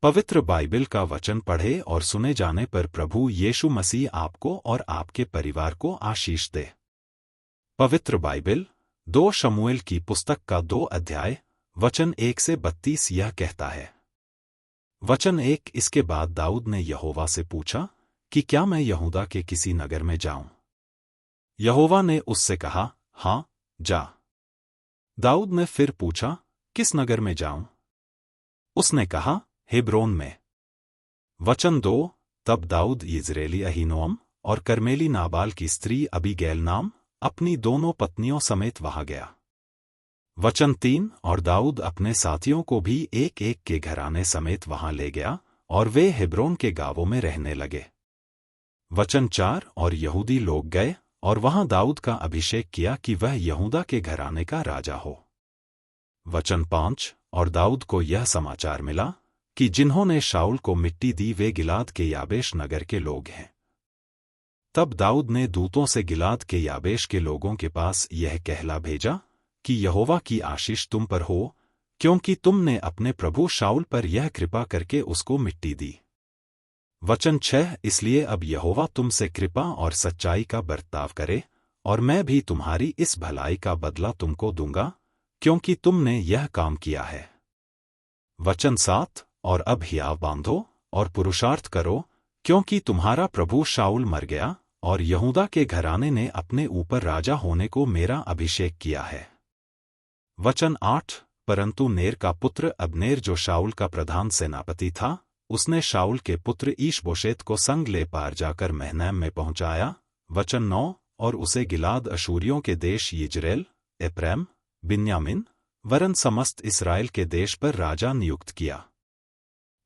पवित्र बाइबल का वचन पढ़े और सुने जाने पर प्रभु यीशु मसीह आपको और आपके परिवार को आशीष दे। पवित्र बाइबल 2 शमूएल की पुस्तक का 2 अध्याय वचन 1 से 32 यह कहता है। वचन 1 इसके बाद दाऊद ने यहोवा से पूछा कि क्या मैं यहूदा के किसी नगर में जाऊं? यहोवा ने उससे कहा, हाँ, जा। दाऊद ने फिर पूछा, किस नगर में जाऊं? उसने कहा, हेब्रोन में। वचन 2 तब दाऊद यिज्रेली अहीनोअम और कर्मेली नाबाल की स्त्री अबीगैल नाम अपनी दोनों पत्नियों समेत वहां गया। वचन 3 और दाऊद अपने साथियों को भी एक एक के घराने समेत वहां ले गया और वे हेब्रोन के गांवों में रहने लगे। वचन 4 और यहूदी लोग गए और वहां दाऊद का अभिषेक किया कि वह यहूदा के घराने का राजा हो। वचन 5 और दाऊद को यह समाचार मिला कि जिन्होंने शाऊल को मिट्टी दी वे गिलाद के याबेश नगर के लोग हैं। तब दाऊद ने दूतों से गिलाद के याबेश के लोगों के पास यह कहला भेजा कि यहोवा की आशीष तुम पर हो, क्योंकि तुमने अपने प्रभु शाऊल पर यह कृपा करके उसको मिट्टी दी। वचन 6 इसलिए अब यहोवा तुमसे कृपा और सच्चाई का बर्ताव करे और मैं भी तुम्हारी इस भलाई का बदला तुमको दूंगा, क्योंकि तुमने यह काम किया है। वचन 7 और अब हियाव बांधो और पुरुषार्थ करो, क्योंकि तुम्हारा प्रभु शाऊल मर गया और यहूदा के घराने ने अपने ऊपर राजा होने को मेरा अभिषेक किया है। वचन 8 परंतु नेर का पुत्र अब्नेर जो शाऊल का प्रधान सेनापति था, उसने शाऊल के पुत्र ईशबोशेत को संग ले पार जाकर महनैम में पहुंचाया। वचन 9 और उसे गिलाद अशूरियों के देश यिज्रेल, एप्रैम, बिन्यामिन वरन समस्त इस्राएल के देश पर राजा नियुक्त किया।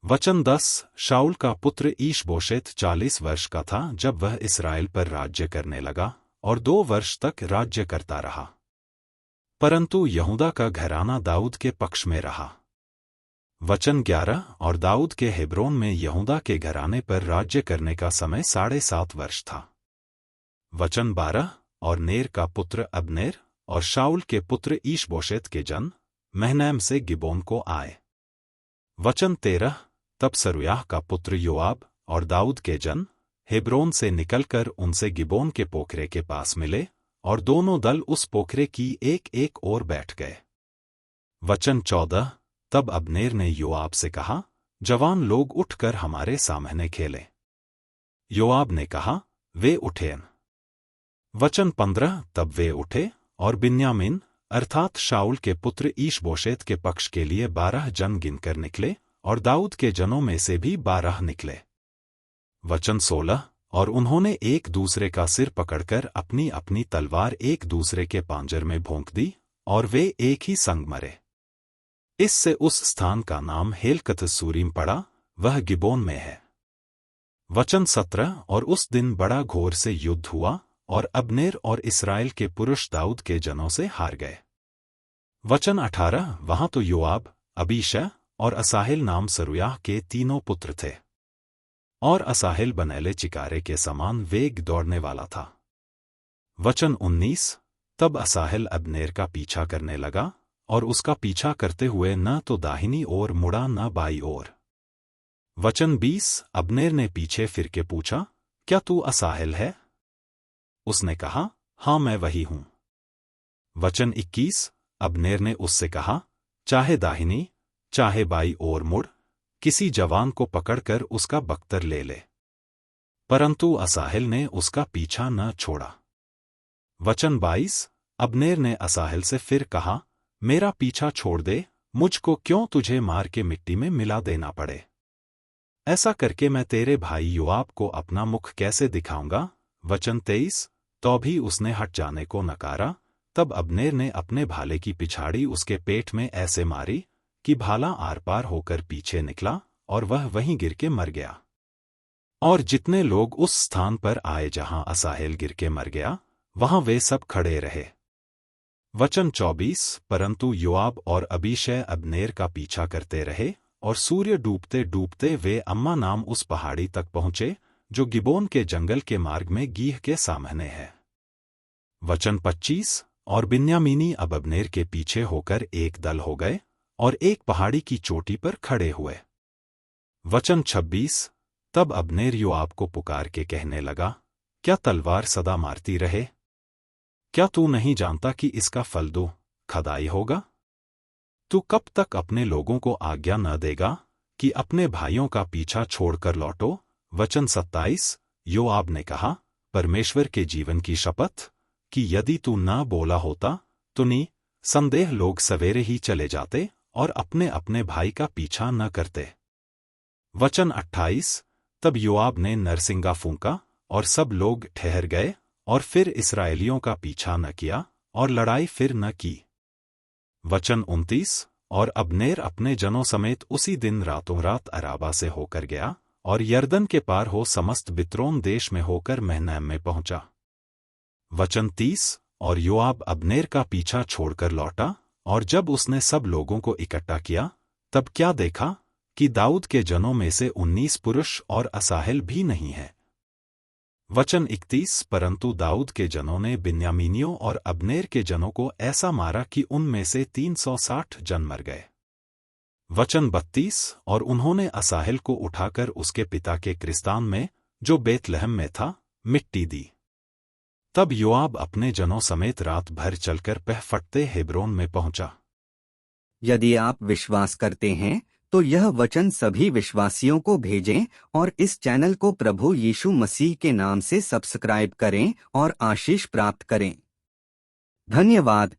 वचन 10 शाऊल का पुत्र ईशबोशेत 40 वर्ष का था जब वह इस्राएल पर राज्य करने लगा और 2 वर्ष तक राज्य करता रहा। परंतु यहूदा का घराना दाऊद के पक्ष में रहा। वचन 11 और दाऊद के हेब्रोन में यहूदा के घराने पर राज्य करने का समय 7.5 वर्ष था। वचन 12 और नेर का पुत्र अब्नेर और शाऊल के पुत्र ईशबोशेत के जन महनैम से गिबोन को आए। वचन 13 तब सरूयाह का पुत्र योआब और दाऊद के जन हेब्रोन से निकलकर उनसे गिबोन के पोखरे के पास मिले और दोनों दल उस पोखरे की एक एक ओर बैठ गए। वचन 14 तब अब्नेर ने योआब से कहा, जवान लोग उठकर हमारे सामने खेले। योआब ने कहा, वे उठें। वचन 15 तब वे उठे और बिन्यामिन अर्थात शाऊल के पुत्र ईशबोशेत के पक्ष के लिए 12 जन गिनकर निकले और दाऊद के जनों में से भी 12 निकले। वचन 16 और उन्होंने एक दूसरे का सिर पकड़कर अपनी अपनी तलवार एक दूसरे के पांजर में भोंक दी और वे एक ही संग मरे। इससे उस स्थान का नाम हेलकथ सूरीम पड़ा, वह गिबोन में है। वचन 17 और उस दिन बड़ा घोर से युद्ध हुआ और अब्नेर और इस्राएल के पुरुष दाऊद के जनों से हार गए। वचन 18 वहां तो योआब, अबीशा और असाहेल नाम सरूयाह के 3 पुत्र थे और असाहेल बनैले चिकारे के समान वेग दौड़ने वाला था। वचन 19 तब असाहेल अब्नेर का पीछा करने लगा और उसका पीछा करते हुए न तो दाहिनी ओर मुड़ा न बाई ओर। वचन 20 अब्नेर ने पीछे फिर के पूछा, क्या तू असाहेल है? उसने कहा, हाँ मैं वही हूं। वचन 21 अब्नेर ने उससे कहा, चाहे दाहिनी चाहे बाई ओर मुड़, किसी जवान को पकड़कर उसका बख्तर ले ले। परंतु असाहेल ने उसका पीछा न छोड़ा। वचन 22 अब्नेर ने असाहेल से फिर कहा, मेरा पीछा छोड़ दे, मुझको क्यों तुझे मार के मिट्टी में मिला देना पड़े? ऐसा करके मैं तेरे भाई योआब को अपना मुख कैसे दिखाऊंगा? वचन 23 तो भी उसने हट जाने को नकारा। तब अब्नेर ने अपने भाले की पिछाड़ी उसके पेट में ऐसे मारी कि भाला आर पार होकर पीछे निकला और वह वहीं गिर के मर गया। और जितने लोग उस स्थान पर आए जहां असाहेल गिर के मर गया, वहां वे सब खड़े रहे। वचन 24 परंतु योआब और अबीशै अब्नेर का पीछा करते रहे और सूर्य डूबते डूबते वे अम्मा नाम उस पहाड़ी तक पहुंचे जो गिबोन के जंगल के मार्ग में गीह के सामने है। वचन 25 और बिन्यामीनी अब अब्नेर के पीछे होकर एक दल हो गए और एक पहाड़ी की चोटी पर खड़े हुए। वचन 26। तब अब्नेर योआब को पुकार के कहने लगा, क्या तलवार सदा मारती रहे? क्या तू नहीं जानता कि इसका फल दो खदाई होगा? तू कब तक अपने लोगों को आज्ञा न देगा कि अपने भाइयों का पीछा छोड़कर लौटो? वचन 27। योआब ने कहा, परमेश्वर के जीवन की शपथ कि यदि तू न बोला होता तो संदेह लोग सवेरे ही चले जाते और अपने अपने भाई का पीछा न करते। वचन 28। तब योआब ने नरसिंगा फूंका और सब लोग ठहर गए और फिर इस्राएलियों का पीछा न किया और लड़ाई फिर न की। वचन 29। और अब्नेर अपने जनों समेत उसी दिन रातों रात अराबा से होकर गया और यरदन के पार हो समस्त बित्रोन देश में होकर महनैम में पहुंचा। वचन 30। और योआब अब्नेर का पीछा छोड़कर लौटा और जब उसने सब लोगों को इकट्ठा किया तब क्या देखा कि दाऊद के जनों में से 19 पुरुष और असाहेल भी नहीं है। वचन 31। परंतु दाऊद के जनों ने बिन्यामीनियों और अब्नेर के जनों को ऐसा मारा कि उनमें से 360 जन मर गए। वचन 32। और उन्होंने असाहेल को उठाकर उसके पिता के क्रिस्तान में, जो बेतलहम में था, मिट्टी दी। तब योआब अपने जनों समेत रात भर चलकर पहफटते हेब्रोन में पहुंचा। यदि आप विश्वास करते हैं तो यह वचन सभी विश्वासियों को भेजें और इस चैनल को प्रभु यीशु मसीह के नाम से सब्सक्राइब करें और आशीष प्राप्त करें। धन्यवाद।